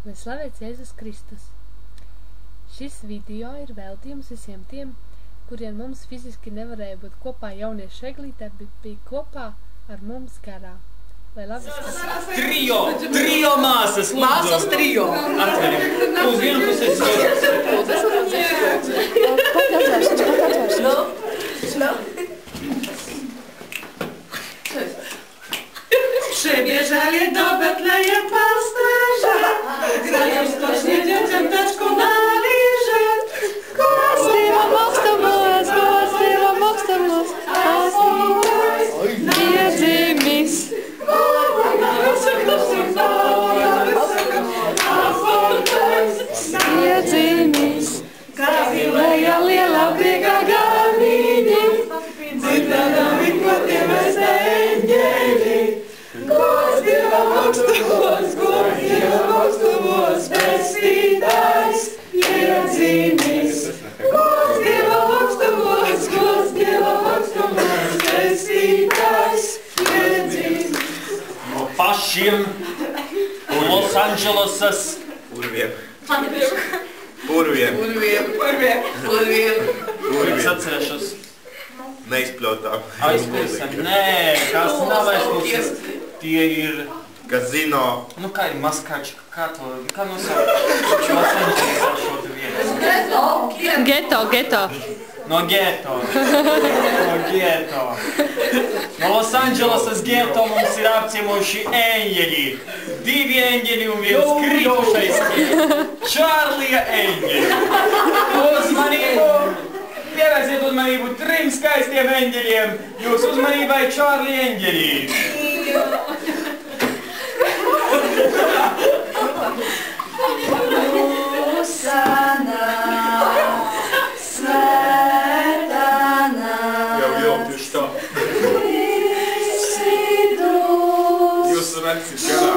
lai slavēts Jēzus Kristus. Šis video ir veltījums visiem tiem, kuriem mums fiziski nevarēja būt kopā jauniešu eglītē, bet bija kopā ar mums garā. Lai labi skatās. Trio māsas, lūdzu. Māsas trio. Atverim. Uz vienu pusi Przybierzali do Betlejem pasterze, grają stocznie dzieciom teczku naliże. Dieva mokstamos, Dieva mokstamos, iedzimis. Iedzimis. Galilejā lielā priekā ganīņi, dzirdēdami, ko tie mēs eņģeļi. Gods Dievam augstumos, pestītājs iedzimis. Gods Dievam augstumos, pestītājs iedzimis. no pašiem Losandželosas Purviem. Es atcerēšos. Neizpļautām. Aizmirsam. Nē, kas nav aizmirsas. Tie ir... Kazino. Nu kā ir maskači, kā nosaukt? Losandželosā šo tu vietas. Geto. No geto. No Losandželosas geto mums ir apciemojuši eņģeļi. 2 eņģeļi un viens kritušais. Čārlija eņģeļi. Pievērsiet uzmanību 3 skaistiem eņģeļiem. Jūs uzmanībai Čārlija eņģeļi. Jau, tieši tā. Jūs svētīs garā.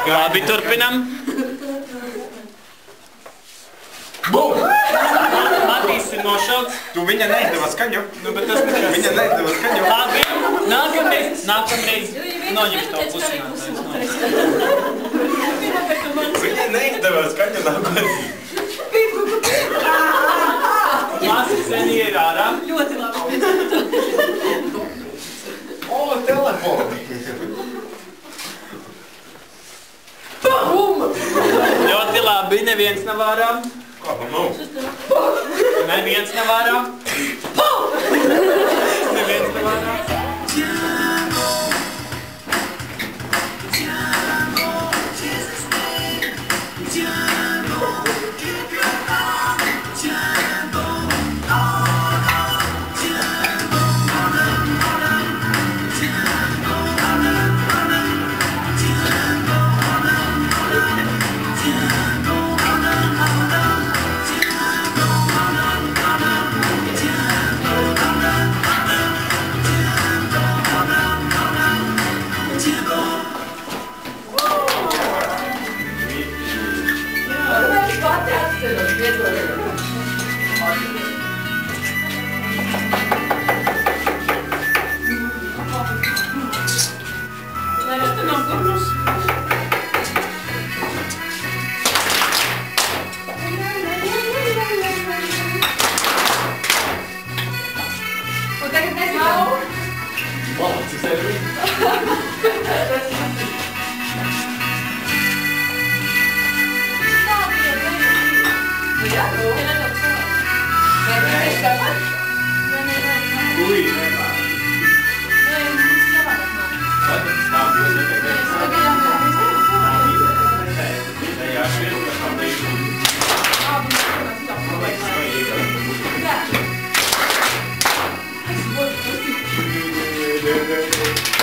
Labi, turpinam. Bum! Matīs ir nošauts. Tu viņa neizdeva skaņu. Nu, bet tas nekas. Viņa neizdeva skaņu. Labi, nākamreiz noņemš to pusinātājs. Viņa neizdeva skaņu nākamreiz. Māsas seni ir ārā. Ļoti labi. O, telefoni. Ļoti labi, neviens nav ārā. Kāpam nav? Neviens nav ārā. Neviens nav ārā. Jēzus.